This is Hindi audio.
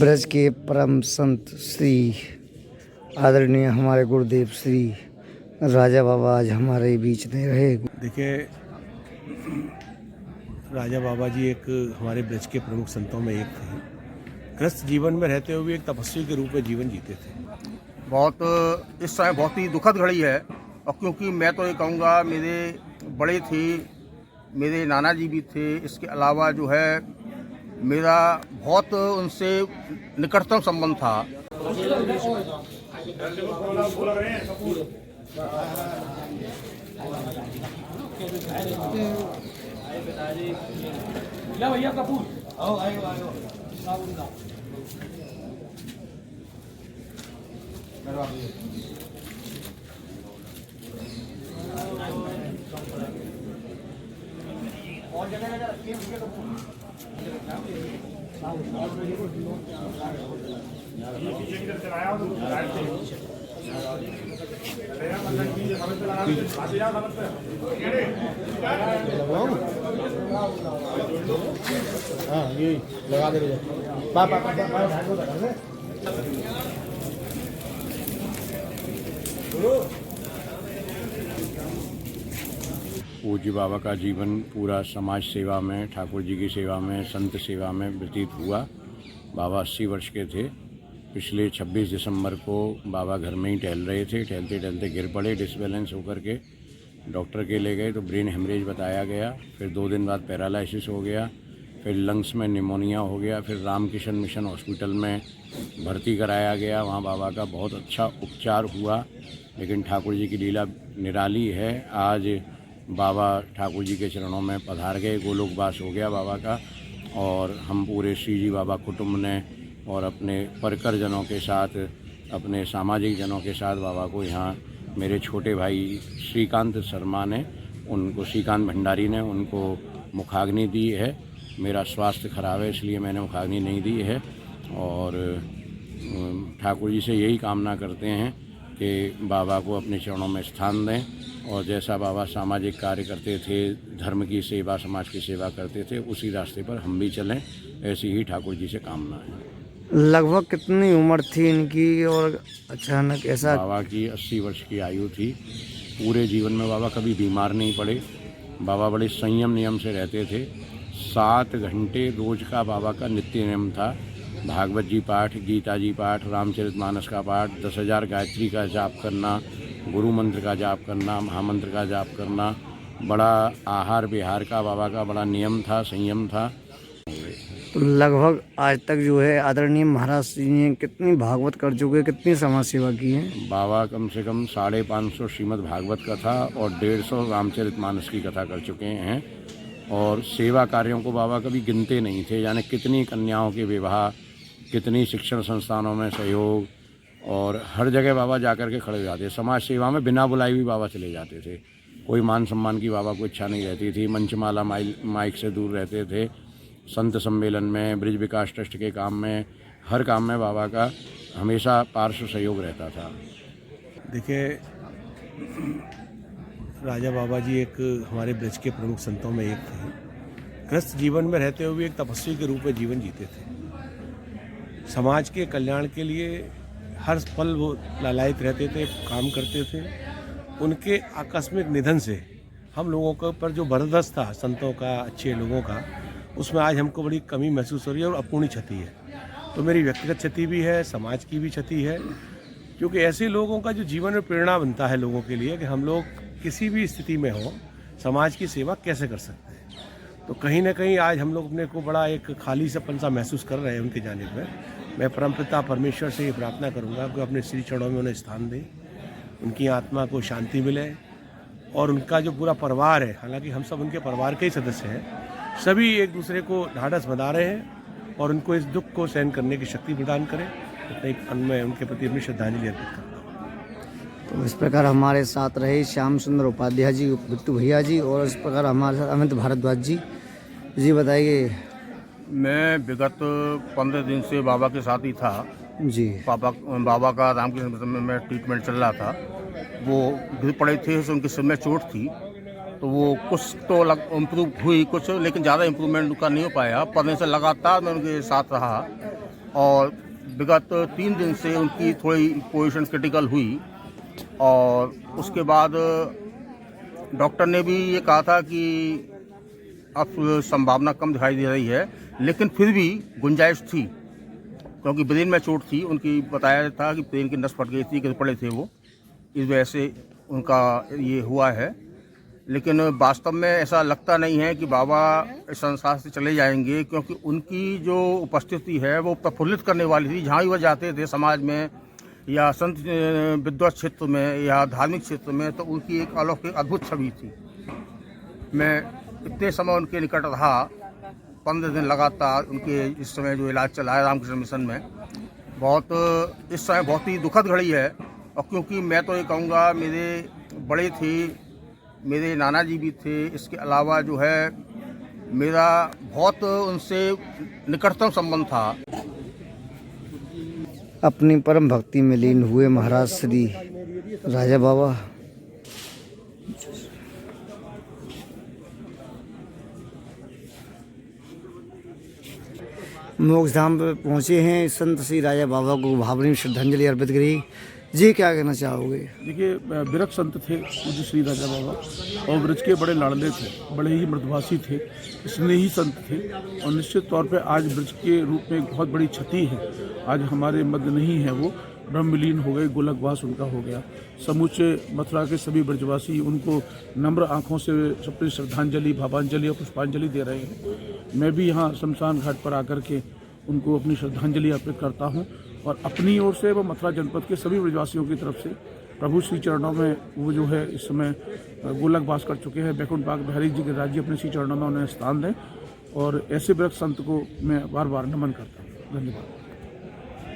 ब्रज के परम संत श्री आदरणीय हमारे गुरुदेव श्री राजा बाबा आज हमारे बीच नहीं रहे। देखिए, राजा बाबा जी एक हमारे ब्रज के प्रमुख संतों में एक थे। ग्रस्त जीवन में रहते हुए एक तपस्वी के रूप में जीवन जीते थे। बहुत इस समय बहुत ही दुखद घड़ी है, और क्योंकि मैं तो ये कहूँगा मेरे बड़े थे, मेरे नाना जी भी थे, इसके अलावा जो है मेरा बहुत उनसे निकटतम संबंध था। भैया कपूर आओ आयो और जगह रखिए भैया कपूर हाँ, ये लगा दे रहे पूज्य बाबा का जीवन पूरा समाज सेवा में, ठाकुर जी की सेवा में, संत सेवा में व्यतीत हुआ। बाबा 80 वर्ष के थे। पिछले 26 दिसंबर को बाबा घर में ही टहल रहे थे। टहलते टहलते गिर पड़े, डिसबैलेंस होकर के डॉक्टर के ले गए तो ब्रेन हेमरेज बताया गया। फिर 2 दिन बाद पैरालिसिस हो गया, फिर लंग्स में निमोनिया हो गया। फिर रामकिशन मिशन हॉस्पिटल में भर्ती कराया गया। वहाँ बाबा का बहुत अच्छा उपचार हुआ। लेकिन ठाकुर जी की लीला निराली है। आज बाबा ठाकुर जी के चरणों में पधार गए, गोलोकवास हो गया बाबा का। और हम पूरे श्री जी बाबा कुटुंब ने और अपने परकर जनों के साथ, अपने सामाजिक जनों के साथ बाबा को यहाँ मेरे छोटे भाई श्रीकांत शर्मा ने, उनको श्रीकांत भंडारी ने उनको मुखाग्नि दी है। मेरा स्वास्थ्य खराब है इसलिए मैंने मुखाग्नि नहीं दी है। और ठाकुर जी से यही कामना करते हैं कि बाबा को अपने चरणों में स्थान दें, और जैसा बाबा सामाजिक कार्य करते थे, धर्म की सेवा, समाज की सेवा करते थे, उसी रास्ते पर हम भी चलें, ऐसी ही ठाकुर जी से कामना है। लगभग कितनी उम्र थी इनकी और अचानक ऐसा? बाबा की 80 वर्ष की आयु थी। पूरे जीवन में बाबा कभी बीमार नहीं पड़े। बाबा बड़े संयम नियम से रहते थे। 7 घंटे रोज का बाबा का नित्य नियम था। भागवत जी पाठ, गीता जी पाठ, रामचरितमानस का पाठ, 10,000 गायत्री का जाप करना, गुरु मंत्र का जाप करना, महामंत्र का जाप करना। बड़ा आहार विहार का बाबा का बड़ा नियम था, संयम था। तो लगभग आज तक जो है आदरणीय महाराज जी ने कितनी भागवत कर चुके, कितनी समाज सेवा की है? बाबा कम से कम 550 श्रीमद् भागवत कथा और 150 रामचरितमानस की कथा कर चुके हैं। और सेवा कार्यों को बाबा कभी गिनते नहीं थे। यानी कितनी कन्याओं के विवाह, कितनी शिक्षण संस्थानों में सहयोग, और हर जगह बाबा जाकर के खड़े हो जाते। समाज सेवा में बिना बुलाए भी बाबा चले जाते थे। कोई मान सम्मान की बाबा को इच्छा नहीं रहती थी। मंचमाला माइक से दूर रहते थे। संत सम्मेलन में, ब्रिज विकास ट्रस्ट के काम में, हर काम में बाबा का हमेशा पार्श्व सहयोग रहता था। देखिए, राजा बाबा जी एक हमारे ब्रज के प्रमुख संतों में एक थे। ग्रस्त जीवन में रहते हुए एक तपस्वी के रूप में जीवन जीते थे। समाज के कल्याण के लिए हर पल वो लालायित रहते थे, काम करते थे। उनके आकस्मिक निधन से हम लोगों के ऊपर जो बर्दाश्त था संतों का, अच्छे लोगों का, उसमें आज हमको बड़ी कमी महसूस हो रही है और अपूर्णी क्षति है। तो मेरी व्यक्तिगत क्षति भी है, समाज की भी क्षति है, क्योंकि ऐसे लोगों का जो जीवन में प्रेरणा बनता है लोगों के लिए कि हम लोग किसी भी स्थिति में हो समाज की सेवा कैसे कर सकते हैं। तो कहीं ना कहीं आज हम लोग अपने को बड़ा एक खाली सपन सा महसूस कर रहे हैं उनके जाने पर। मैं परमपिता परमेश्वर से ये प्रार्थना करूंगा कि अपने श्री चरणों में उन्हें स्थान दें, उनकी आत्मा को शांति मिले, और उनका जो पूरा परिवार है, हालांकि हम सब उनके परिवार के ही सदस्य हैं, सभी एक दूसरे को ढाढ़स बंधा रहे हैं और उनको इस दुख को सहन करने की शक्ति प्रदान करें। मैं उनके प्रति अपनी श्रद्धांजलि अर्पित करता हूँ। तो इस प्रकार हमारे साथ रहे श्याम सुंदर उपाध्याय जी, बिट्टू भैया जी, और इस प्रकार हमारे साथ अमित भारद्वाज जी। जी बताइए। मैं विगत 15 दिन से बाबा के साथ ही था जी। बाबा का रामकृष्ण मिशन में ट्रीटमेंट चल रहा था। वो गिर पड़े थे, उनके सिर में चोट थी, तो वो कुछ तो इम्प्रूव हुई कुछ, लेकिन ज़्यादा इम्प्रूवमेंट उनका नहीं हो पाया। पढ़ने से लगातार मैं उनके साथ रहा और विगत 3 दिन से उनकी थोड़ी पोजीशन क्रिटिकल हुई और उसके बाद डॉक्टर ने भी ये कहा था कि अब संभावना कम दिखाई दे रही है, लेकिन फिर भी गुंजाइश थी क्योंकि ब्रेन में चोट थी। उनकी बताया था कि ब्रेन की नस फट गई थी, गिर पड़े थे वो, इस वजह से उनका ये हुआ है। लेकिन वास्तव में ऐसा लगता नहीं है कि बाबा इस संसार से चले जाएंगे, क्योंकि उनकी जो उपस्थिति है वो प्रफुल्लित करने वाली थी। जहाँ भी वह जाते थे समाज में या संत विद्वत क्षेत्र में या धार्मिक क्षेत्र में, तो उनकी एक अलौकिक अद्भुत छवि थी। मैं इतने समय उनके निकट रहा, 15 दिन लगातार उनके इस समय जो इलाज चला है रामकृष्ण मिशन में। इस समय बहुत ही दुखद घड़ी है, और क्योंकि मैं तो ये कहूँगा मेरे बड़े थे, मेरे नाना जी भी थे, इसके अलावा जो है मेरा बहुत उनसे निकटतम संबंध था। अपनी परम भक्ति में लीन हुए महाराज श्री राजा बाबा मोक्षधाम पर पहुँचे हैं। संत श्री राजा बाबा को भावनीय श्रद्धांजलि अर्पित करी। जी क्या कहना चाहोगे? देखिए, विरक्त संत थे पूज्य श्री राजा बाबा, और ब्रज के बड़े लाडले थे, बड़े ही मृदुभाषी थे, स्नेही संत थे, और निश्चित तौर पे आज ब्रज के रूप में एक बहुत बड़ी क्षति है। आज हमारे मध्य नहीं है, वो ब्रह्मलीन हो गए, गोलकवास उनका हो गया। समूचे मथुरा के सभी ब्रजवासी उनको नम्र आँखों से अपनी श्रद्धांजलि, भावांजलि और पुष्पांजलि दे रहे हैं। मैं भी यहाँ शमशान घाट पर आकर के उनको अपनी श्रद्धांजलि अर्पित करता हूँ, और अपनी ओर से व मथुरा जनपद के सभी ब्रजवासियों की तरफ से प्रभु श्री चरणों में वो जो है इस समय गोलकवास कर चुके हैं। वैकुंठ बाग बिहारी जी के राज्य अपने श्री चरणों में उन्हें स्थान दें, और ऐसे व्रत संत को मैं बार बार नमन करता हूँ। धन्यवाद।